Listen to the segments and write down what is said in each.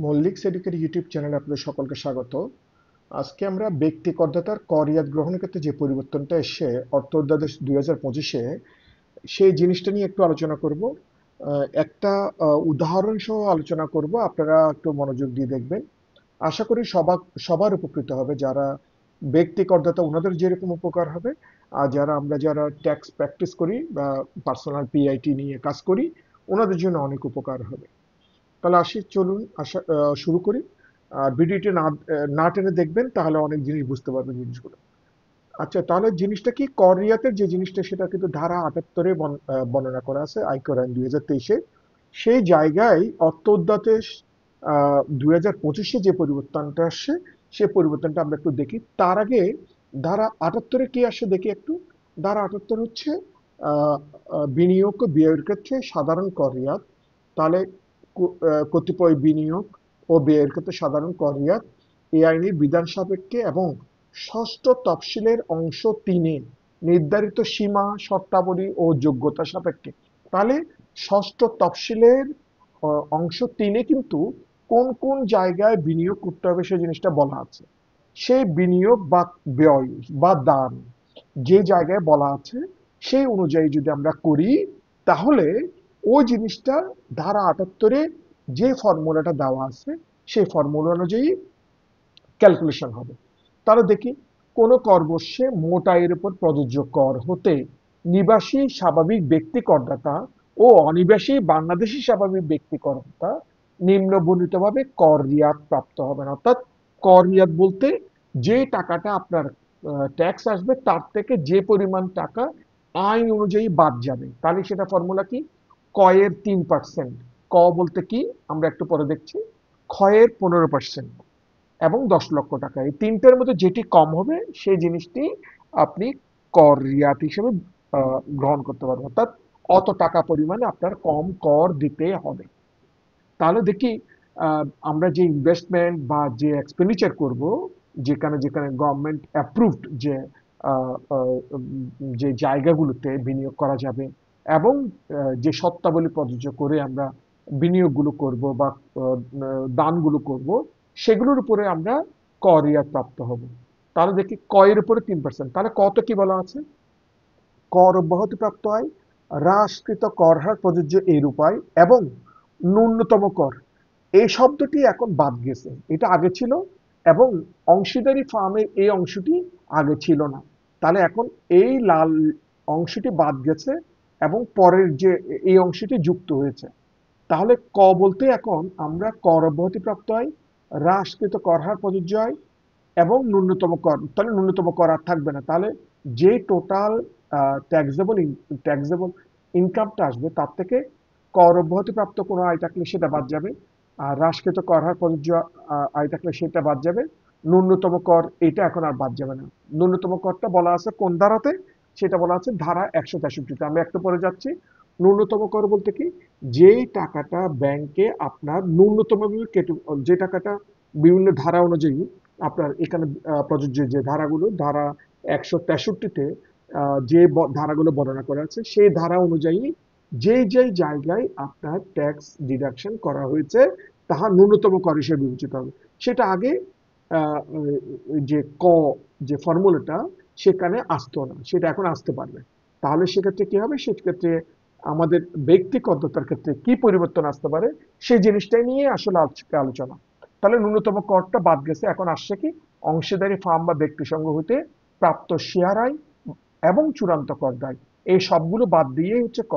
Mallick সেডিকের YouTube চ্যানেলে আপনাদের সকলকে স্বাগত। আজকে আমরা ব্যক্তি করদাতার কর রিয়াদ গ্রহণের ক্ষেত্রে যে পরিবর্তনটা এসে অর্থ অধ্যাদেশ 2025-এ সেই জিনিসটা নিয়ে একটু আলোচনা করব। একটা উদাহরণ সহ আলোচনা করব, আপনারা একটু মনোযোগ দিয়ে দেখবেন। আশা করি সবার উপকৃত হবে। যারা ব্যক্তি করদাতা ওনাদের যেরকম উপকার হবে, আর যারা ট্যাক্স প্র্যাকটিস করি বা পার্সোনাল পিআইটি নিয়ে কাজ করি, ওনাদের জন্য অনেক উপকার হবে। তাহলে আসি, চলুন শুরু করি। আর ভিডিওটি না টেনে দেখবেন, তাহলে অনেক জিনিস বুঝতে পারবেন জিনিসগুলো। আচ্ছা, তাহলে জিনিসটা কি, কর রিয়াতের যে জিনিসটা সেটা কিন্তু ধারা 78-এ বর্ণনা করা আছে আয়কর আইন 2023-এ। সেই জায়গায় অর্থ অধ্যাদেশ 2025-এ যে পরিবর্তনটা আসছে, সেই পরিবর্তনটা আমরা একটু দেখি। তার আগে ধারা 78-এ কি আসে দেখি একটু। ধারা 78 হচ্ছে আহ, বিনিয়োগ ও ব্যয়ের ক্ষেত্রে সাধারণ কর রিয়াত। তাহলে কতিপয় বিনিয়োগ ও ব্যয়ের ক্ষেত্রে সাধারণ কর রিয়াত এই আইনের বিধান সাপেক্ষে এবং ষষ্ঠ তফসিলের অংশ 3-এ নির্ধারিত সীমা, শর্তাবলী ও যোগ্যতা সাপেক্ষে। তাহলে ষষ্ঠ তফসিলের অংশ 3-এ কিন্তু কোন কোন জায়গায় বিনিয়োগ করতে হবে সেই জিনিসটা বলা আছে। সেই বিনিয়োগ বা ব্যয় বা দান যে জায়গায় বলা আছে, সেই অনুযায়ী যদি আমরা করি, তাহলে ওই জিনিসটা ধারা 78-এ যে ফর্মুলাটা দেওয়া আছে, সেই ফর্মুলা অনুযায়ী ক্যালকুলেশন হবে। তাহলে দেখি, কোন করবর্ষে মোট আয়ের উপর প্রযোজ্য কর হতে নিবাসী স্বাভাবিক ব্যক্তি করদাতা ও অনিবাসী বাংলাদেশী স্বাভাবিক ব্যক্তি করদাতা নিম্নবর্ণিতভাবে কর রিয়াত প্রাপ্ত হবেন। অর্থাৎ কর রিয়াত বলতে যে টাকাটা আপনার ট্যাক্স আসবে, তার থেকে যে পরিমাণ টাকা আইন অনুযায়ী বাদ যাবে, তাহলে সেটা ফর্মুলা কি, কয়ের 3%, ক বলতে কি আমরা একটু পরে দেখছি, ক্ষয়ের 15% এবং 10 লক্ষ টাকা, এই তিনটের মধ্যে যেটি কম হবে সেই জিনিসটি আপনি কর রিয়াত হিসেবে গ্রহণ করতে পারবেন। অর্থাৎ অত টাকা পরিমাণে আপনার কম কর দিতে হবে। তাহলে দেখি, আমরা যে ইনভেস্টমেন্ট বা যে এক্সপেন্ডিচার করব, যেখানে যেখানে গভর্নমেন্ট অ্যাপ্রুভড যে যে জায়গাগুলোতে বিনিয়োগ করা যাবে এবং যে শর্তাবলী প্রযোজ্য করে আমরা বিনিয়োগগুলো করব বা দানগুলো করব, সেগুলোর উপরে আমরা কর রিয়াত প্রাপ্ত হব। তাহলে দেখি, কয়ের উপরে 3%, তাহলে কত কি বলা আছে, কর অব্যাহতিপ্রাপ্ত হয় হ্রাসকৃত কর হার প্রযোজ্য এই উপায় এবং ন্যূনতম কর, এই শব্দটি এখন বাদ গেছে, এটা আগে ছিল। এবং অংশীদারি ফার্মের এই অংশটি আগে ছিল না। তাহলে এখন এই লাল অংশটি বাদ গেছে এবং পরের যে এই অংশটি যুক্ত হয়েছে। তাহলে ক বলতে এখন আমরা কর অব্যাহতিপ্রাপ্ত হয়, হ্রাসকৃত কর হার প্রযোজ্য হয় এবং ন্যূনতম কর, তাহলে ন্যূনতম কর আর থাকবে না। তাহলে যে টোটাল ট্যাক্সেবল ট্যাক্সেবল ইনকামটা আসবে, তার থেকে কর অব্যাহতিপ্রাপ্ত কোনো আয় থাকলে সেটা বাদ যাবে, আর হ্রাসকৃত কর হার প্রযোজ্য আয় থাকলে সেটা বাদ যাবে। ন্যূনতম কর এটা এখন আর বাদ যাবে না। ন্যূনতম করটা বলা আছে কোন ধারাতে, সেটা বলা আছে ধারা 163-তে। আমরা একটু পরে যাচ্ছি। ন্যূনতম কর বলতে কি, যে টাকাটা ব্যাংকে আপনার ন্যূনতম কেটে, যে টাকাটা বিভিন্ন ধারা অনুযায়ী আপনার এখানে প্রযোজ্য যে ধারাগুলো, ধারা 163-তে যে ধারাগুলো বর্ণনা করা আছে, সেই ধারা অনুযায়ী যেই যেই জায়গায় আপনার ট্যাক্স ডিডাকশন করা হয়েছে, তাহা ন্যূনতম কর হিসেবে বিবেচিত হবে। সেটা আগে আহ, যে যে ফর্মুলাটা সেখানে আসতো না, সেটা এখন আসতে পারবে। তাহলে সেক্ষেত্রে কি হবে, সেক্ষেত্রে আমাদের ব্যক্তিগততার ক্ষেত্রে কি পরিবর্তন আসতে পারে, সেই জিনিসটাই নিয়ে আসলে আজকে আলোচনা। তাহলে ন্যূনতম করটা বাদ গেছে, এখন আসছে কি, অংশীদারি ফার্ম বা ব্যক্তি সংঘ হইতে প্রাপ্ত শেয়ার আয় এবং চূড়ান্ত কর দায়, এই সবগুলো বাদ দিয়েই হচ্ছে ক।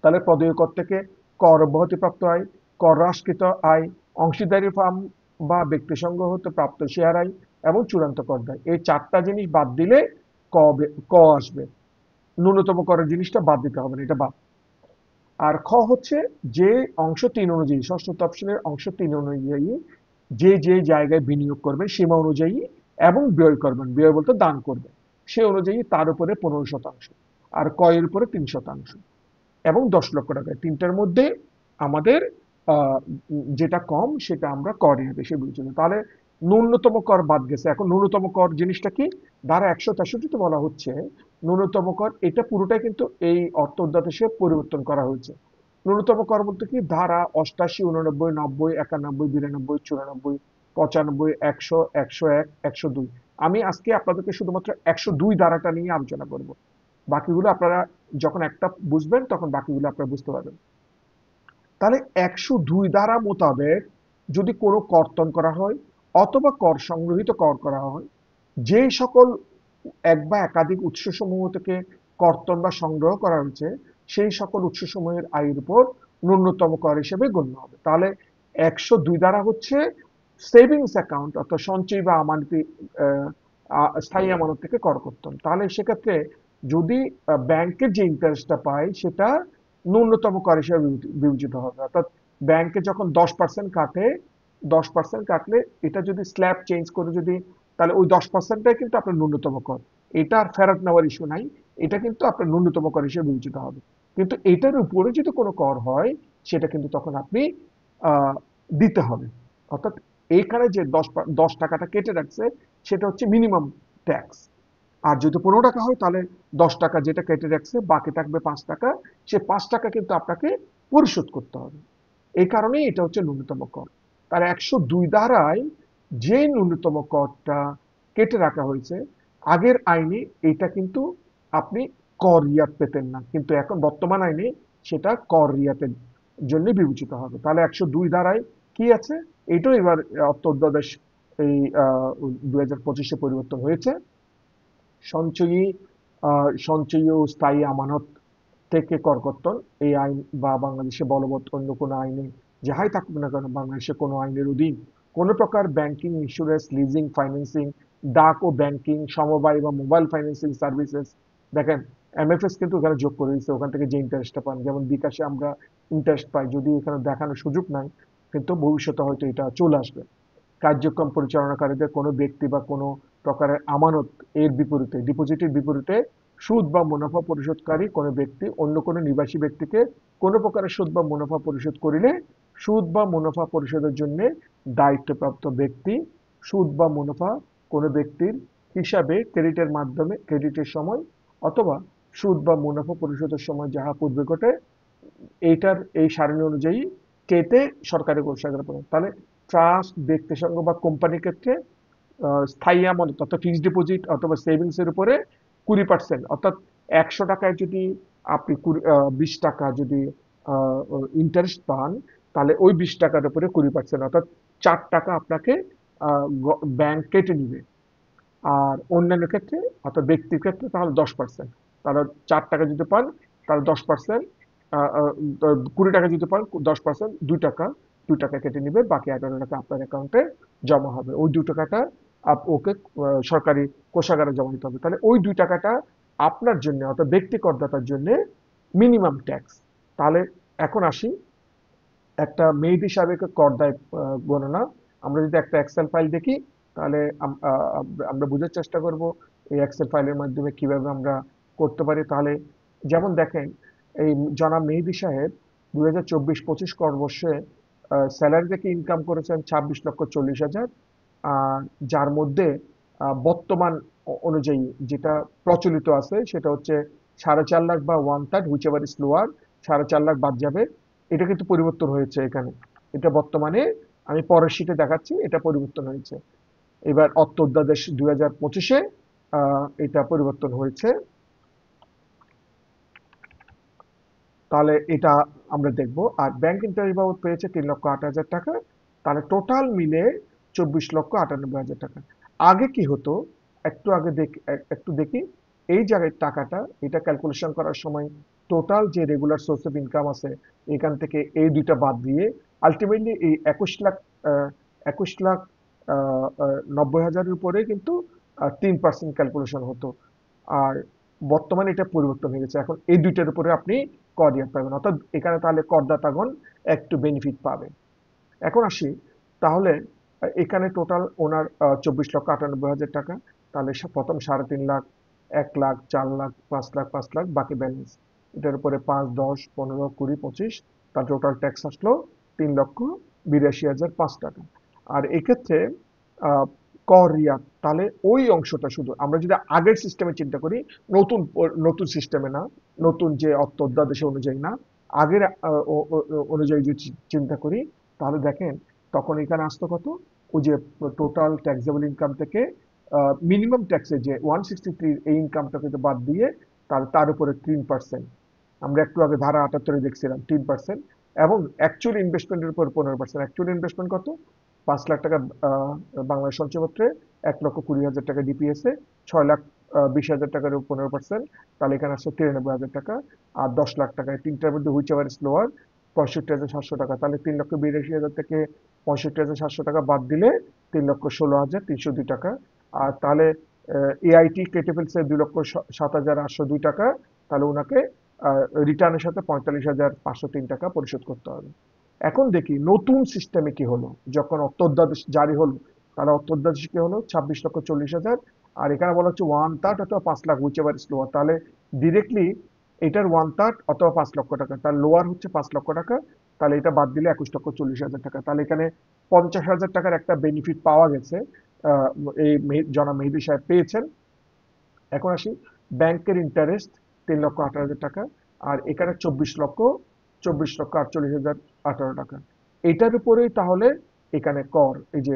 তাহলে প্রদেয় কর থেকে কর অব্যাহতিপ্রাপ্ত আয়, কর হ্রাসকৃত আয়, অংশীদারি ফার্ম বা ব্যক্তি সংঘ হতে প্রাপ্ত শেয়ার আয় এবং চূড়ান্ত কর দায়, এই চারটা জিনিস বাদ দিলে ক আসবে। ন্যূনতম করের জিনিসটা বাদ দিতে হবে না, এটা বাদ। আর খ হচ্ছে যে অংশ 3 অনুযায়ী, ষষ্ঠ তফসিলের অংশ 3 অনুযায়ী যে যে জায়গায় বিনিয়োগ করবেন সীমা অনুযায়ী এবং ব্যয় করবেন, ব্যয় বলতে দান করবেন, সে অনুযায়ী তার উপরে 15%, আর কয়ের উপরে 3% এবং 10 লক্ষ টাকা, তিনটার মধ্যে আমাদের যেটা কম সেটা আমরা করে বেশি বিবেচনা। তাহলে ন্যূনতম কর বাদ গেছে। এখন ন্যূনতম কর জিনিসটা কি, ধারা 163-তে বলা হচ্ছে ন্যূনতম কর, এটা পুরোটাই কিন্তু এই অর্থ অধ্যাদেশে পরিবর্তন করা হয়েছে। ন্যূনতম কর বলতে কি, ধারা 88, 89, 90, 91, 92, 94, 95, 100, 101, 102। আমি আজকে আপনাদেরকে শুধুমাত্র 102 ধারাটা নিয়ে আলোচনা করব। বাকিগুলো আপনারা যখন একটা বুঝবেন তখন বাকিগুলো আপনারা বুঝতে পারবেন। তাহলে 102 ধারা মোতাবেক যদি কোনো কর্তন করা হয় অথবা কর সংগ্রহিত কর করা হয়, যেই সকল এক বা একাধিক উৎসসমূহ থেকে কর্তন বা সংগ্রহ করা হয়েছে, সেই সকল উৎসসমূহের আয়ের উপর ন্যূনতম কর হিসেবে গণ্য হবে। তাহলে 102 ধারা হচ্ছে সেভিংস অ্যাকাউন্ট অর্থাৎ সঞ্চয় বা আমানতি, স্থায়ী আমানত থেকে কর কর্তন। তাহলে সেক্ষেত্রে যদি ব্যাংকের যে ইন্টারেস্টটা পায় সেটা ন্যূনতম কর হিসেবে বিবেচিত হবে। অর্থাৎ ব্যাংকে যখন 10% কাটে, 10% কাটলে এটা যদি স্ল্যাব চেঞ্জ করে যদি, তাহলে ওই 10%টাই কিন্তু আপনার ন্যূনতম কর। এটা আর ফেরত নেওয়ার ইস্যু নাই, এটা কিন্তু আপনার ন্যূনতম কর হিসেবে বিবেচিত হবে। কিন্তু এটার উপরে যদি কোনো কর হয় সেটা কিন্তু তখন আপনি আহ, দিতে হবে। অর্থাৎ এইখানে যে 10 টাকাটা কেটে রাখছে সেটা হচ্ছে মিনিমাম ট্যাক্স। আর যদি 15 টাকা হয় তাহলে 10 টাকা যেটা কেটে রাখছে বাকি থাকবে 5 টাকা, সে 5 টাকা কিন্তু আপনাকে পরিশোধ করতে হবে। এই কারণেই এটা হচ্ছে ন্যূনতম কর। তার 102 ধারায় যে ন্যূনতম করটা কেটে রাখা হয়েছে, আগের আইনে এটা কিন্তু আপনি কর রিয়াত পেতেন না, কিন্তু এখন বর্তমান আইনে সেটা কর রিয়াতের জন্য বিবেচিত হবে। তাহলে 102 ধারায় কি আছে, এটাও এবার অর্থ অধ্যাদেশ এই 2025-এ পরিবর্তন হয়েছে। সঞ্চয়ী সঞ্চয়ী ও স্থায়ী আমানত থেকে কর কর্তন, এই আইন বা বাংলাদেশে বলবৎ অন্য কোনো আইনে যাহাই থাকুক না কেন, বাংলাদেশে কোনো আইনের অধীন কোনো প্রকার ব্যাংকিং, ইন্স্যুরেন্স, লিজিং, ফাইন্যান্সিং, ডাক ও ব্যাংকিং, সমবায় বা মোবাইল ফাইন্যান্সিং সার্ভিসেস, দেখেন এমএফএস কিন্তু ওখানে যোগ করে দিচ্ছে, ওখান থেকে যে ইন্টারেস্টটা পান, যেমন বিকাশে আমরা ইন্টারেস্ট পাই, যদি এখানে দেখানোর সুযোগ নাই, কিন্তু ভবিষ্যতে হয়তো এটা চলে আসবে। কার্যক্রম পরিচালনাকারীদের কোনো ব্যক্তি বা কোনো প্রকারের আমানত এর বিপরীতে, ডিপোজিটের বিপরীতে সুদ বা মুনাফা পরিশোধকারী কোনো ব্যক্তি অন্য কোনো নিবাসী ব্যক্তিকে কোনো প্রকারের সুদ বা মুনাফা পরিশোধ করিলে, সুদ বা মুনাফা পরিশোধের জন্য দায়িত্বপ্রাপ্ত ব্যক্তি সুদ বা মুনাফা কোনো ব্যক্তির হিসাবে ক্রেডিটের মাধ্যমে ক্রেডিটের সময় অথবা সুদ বা মুনাফা পরিশোধের সময় যাহা পূর্বে ঘটে, এইটার এই সারণী অনুযায়ী কেটে সরকারি কোষাগারে পড়ে। তাহলে ট্রাস্ট, ব্যক্তি সংঘ বা কোম্পানির ক্ষেত্রে স্থায়ী আমানত অর্থাৎ ফিক্সড ডিপোজিট অথবা সেভিংস এর উপরে 20%, অর্থাৎ 100 টাকায় যদি আপনি 20 টাকা যদি ইন্টারেস্ট পান, তাহলে ওই 20 টাকার উপরে 20%, অর্থাৎ 4 টাকা আপনাকে ব্যাংক কেটে নিবে। আর অন্যান্য ক্ষেত্রে অর্থাৎ ব্যক্তির ক্ষেত্রে তাহলে 10%, তাহলে 4 টাকা যদি পান তাহলে 10%, 20 টাকা যদি পান 10%, 2 টাকা, 2 টাকা কেটে নিবে, বাকি 11 টাকা আপনার অ্যাকাউন্টে জমা হবে। ওই 2 টাকাটা ওকে সরকারি কোষাগারে জমা দিতে হবে। তাহলে ওই 2 টাকাটা আপনার জন্য অর্থাৎ ব্যক্তি করদাতার জন্য মিনিমাম ট্যাক্স। তাহলে এখন আসি একটা মেইড হিসাবে কর দায় গণনা। আমরা যদি একটা এক্সেল ফাইল দেখি তাহলে আমরা বোঝার চেষ্টা করব এই এক্সেল ফাইলের মাধ্যমে কিভাবে আমরা করতে পারি। তাহলে যেমন দেখেন, এই জনাব মেহেদী সাহেব 2024-25 করবর্ষে স্যালারি থেকে ইনকাম করেছেন 26,40,000, আর যার মধ্যে বর্তমান অনুযায়ী যেটা প্রচলিত আছে সেটা হচ্ছে 4.5 লাখ বা 1/3, which ever is lower, 4.5 lakh বাদ যাবে। এটা কিন্তু পরিবর্তন হয়েছে এখানে, এটা বর্তমানে আমি পরের শীটে দেখাচ্ছি, এটা পরিবর্তন হয়েছে এবার অর্থ অধ্যাদেশ 2025-এ এটা পরিবর্তন হয়েছে। তাহলে এটা আমরা দেখব। আর ব্যাংক ইন্টারেস্ট বাবদ পেয়েছে 3,08,000 টাকা, তাহলে টোটাল মিলে 24,98,000 টাকা। আগে কি হতো, একটু আগে একটু দেখি এই জায়গায় টাকাটা, এটা ক্যালকুলেশন করার সময় টোটাল যে রেগুলার সোর্স অফ ইনকাম আছে এখান থেকে এই দুইটা বাদ দিয়ে আলটিমেটলি এই 21,90,000-এর উপরে কিন্তু 3% ক্যালকুলেশন হতো। আর বর্তমানে এটা পরিবর্তন হয়ে গেছে, এখন এই দুইটার উপরে আপনি কর রিয়াত পাবেন, অর্থাৎ এখানে তাহলে করদাতাগণ একটু বেনিফিট পাবে। এখন আসি, তাহলে এখানে টোটাল ওনার 24,98,000 টাকা, তাহলে প্রথম 3.5 লাখ, 1 লাখ, 4 লাখ, 5 লাখ, 5 লাখ, বাকি ব্যালেন্স, এটার উপরে 5, 10, 15, 20, 25, তার টোটাল ট্যাক্স আসলো 3,82,005 টাকা। আর এক্ষেত্রে আহ, কর রিয়াত, তাহলে ওই অংশটা শুধু আমরা যদি আগের সিস্টেমে চিন্তা করি, নতুন নতুন সিস্টেমে না, নতুন যে অর্থ অধ্যাদেশ অনুযায়ী না, আগের অনুযায়ী যদি চিন্তা করি, তাহলে দেখেন তখন এখানে আসতো কত, ওই যে টোটাল ট্যাক্সেবল ইনকাম থেকে মিনিমাম ট্যাক্সে যে 163 এই ইনকামটা কিন্তু বাদ দিয়ে তাহলে তার উপরে 3%, আমরা একটু আগে ধারা 78 দেখছিলাম 3%, এবং অ্যাকচুয়াল ইনভেস্টমেন্টের উপর 15%। অ্যাকচুয়াল ইনভেস্টমেন্ট কত, 5 লাখ টাকা বাংলাদেশ সঞ্চয়পত্রে, 1,20,000 টাকা ডিপিএসে, 6,20,000 টাকার 15%, তাহলে এখানে আসছে 93,000 টাকা। আর 10 লাখ টাকায় তিনটার মধ্যে হুইচ এভার ইজ লোয়ার, 65,700 টাকা, তাহলে 3,82,000 থেকে 65,700 টাকা বাদ দিলে 3,16,302 টাকা। আর তাহলে এআইটি কেটে ফেলছে 2,07,802 টাকা, তাহলে ওনাকে রিটার্নের সাথে 45,503 টাকা পরিশোধ করতে হবে। এখন দেখি নতুন সিস্টেমে কি হলো, যখন অর্থোদ্ধাদেশ জারি হলো, তাহলে অর্থোদ্ধাদেশ কি হলো 26,40,000, আর এখানে বলা হচ্ছে 1/3 অথবা 5 lakh which ever is lower, তাহলে ডিরেক্টলি এটার 1/3 অথবা 5 লক্ষ টাকা, তার লোয়ার হচ্ছে 5 লক্ষ টাকা, তাহলে এটা বাদ দিলে 21,40,000 টাকা, তাহলে এখানে 50,000 টাকার একটা বেনিফিট পাওয়া গেছে। আহ, এই জনাব মেহেদী সাহেব পেয়েছেন। এখন আসি ব্যাংকের ইন্টারেস্ট 3,18,000 টাকা, আর এখানে 24,48,18 টাকা। এটার উপরেই তাহলে এখানে কর, এই যে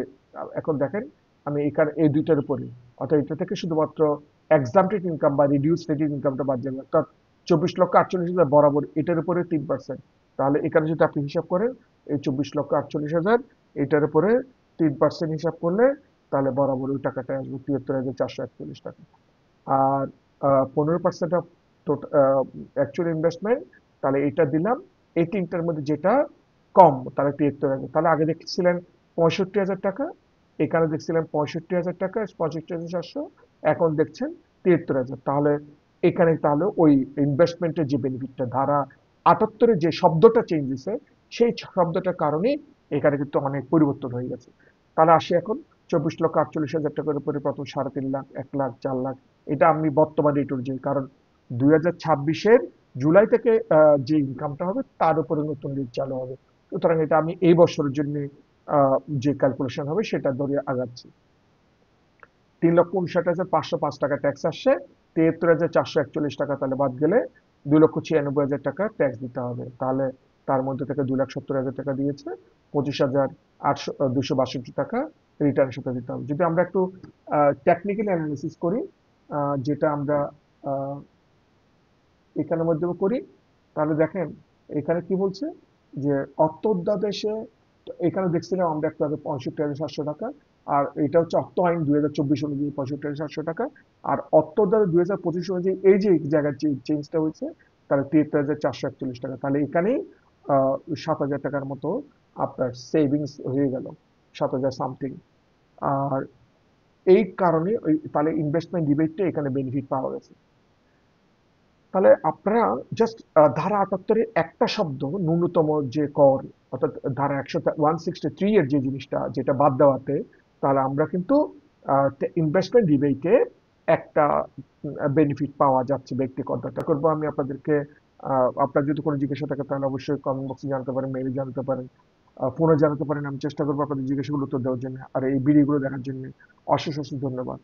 এখন দেখেন আমি এখানে এই দুইটার উপরে, অর্থাৎ এটা থেকে শুধুমাত্র এক্সাম্পটেড ইনকাম বা রিডিউস রেটেড ইনকামটা বাদ যাবে, অর্থাৎ 24,48,000 বরাবর এটার উপরে 3%। তাহলে এখানে যদি আপনি হিসাব করেন, এই 24,48,000 এটার উপরে 3% হিসাব করলে, তাহলে বরাবর ওই টাকাটা আসবে 73,441 টাকা। আর 15% অফ অ্যাকচুয়াল ইনভেস্টমেন্ট, তাহলে এটা দিলাম এই তিনটার মধ্যে যেটা কম, তাহলে 73,000, তাহলে আগে দেখছিলেন 65,000 টাকা, এখানে দেখছিলেন 65,000 টাকা, 65,700, এখন দেখছেন 73,000, তাহলে এখানে তাহলে ওই ইনভেস্টমেন্টের যে বেনিফিটটা ধারা 78 যে শব্দটা চেঞ্জ হয়েছে, সেই শব্দটার কারণে এখানে কিন্তু অনেক পরিবর্তন হয়ে গেছে। তাহলে আসি এখন 24,48,000 টাকার উপরে প্রথম 3.5 লাখ, 1 লাখ, 4 লাখ, এটা আমি বর্তমান রেট অনুযায়ী, কারণ 2026-এর জুলাই থেকে যে ইনকামটা হবে তার উপরে নতুন রেট চালু হবে, সুতরাং এটা আমি এই বছরের জন্য যে ক্যালকুলেশন হবে সেটা ধরে আগাচ্ছি। 3,59,505 টাকা ট্যাক্স আসছে, 73,441 টাকা তাহলে বাদ গেলে 2,96,000 টাকা ট্যাক্স দিতে হবে, তাহলে তার মধ্যে থেকে 2,70,000 টাকা দিয়েছে, 25,262 টাকা রিটার্ন সাথে দিতে হবে। যদি আমরা একটু টেকনিক্যাল অ্যানালিসিস করি, যেটা আমরা আহ, এখানের মাধ্যমে করি, তাহলে দেখেন এখানে কি বলছে যে অর্থ অধ্যাদেশে, এখানে দেখছিলাম আমরা একটু আগে 65,700 টাকা, আর এটা হচ্ছে অর্থ আইন 2024 অনুযায়ী 65,700 টাকা, আর অর্থ অধ্যাদেশ 2025 অনুযায়ী এই যে জায়গার চেঞ্জটা হয়েছে, তাহলে 73,441 টাকা, তাহলে এখানেই 7,000 টাকার মতো আপনার সেভিংস হয়ে গেল, 7,000 সামথিং। আর এই কারণে তাহলে ইনভেস্টমেন্ট রিবেটটা এখানে বেনিফিট পাওয়া গেছে। তাহলে আপনারা জাস্ট ধারা 78-এর একটা শব্দ ন্যূনতম যে কর, অর্থাৎ ধারা 163 এর যে জিনিসটা যেটা বাদ দেওয়াতে, তাহলে আমরা কিন্তু ইনভেস্টমেন্ট রিবেটে একটা বেনিফিট পাওয়া যাচ্ছে ব্যক্তি কর্তাটা করবো। আমি আপনাদেরকে আপনার যদি কোনো জিজ্ঞাসা থাকে তাহলে অবশ্যই কমেন্ট বক্সে জানতে পারেন, মেইলে জানতে পারেন, ফোনে জানাতে পারেন, আমি চেষ্টা করবো আপনাদের জিজ্ঞাসাগুলো উত্তর দেওয়ার জন্য। আর এই ভিডিওগুলো দেখার জন্য অশেষ অশেষ ধন্যবাদ।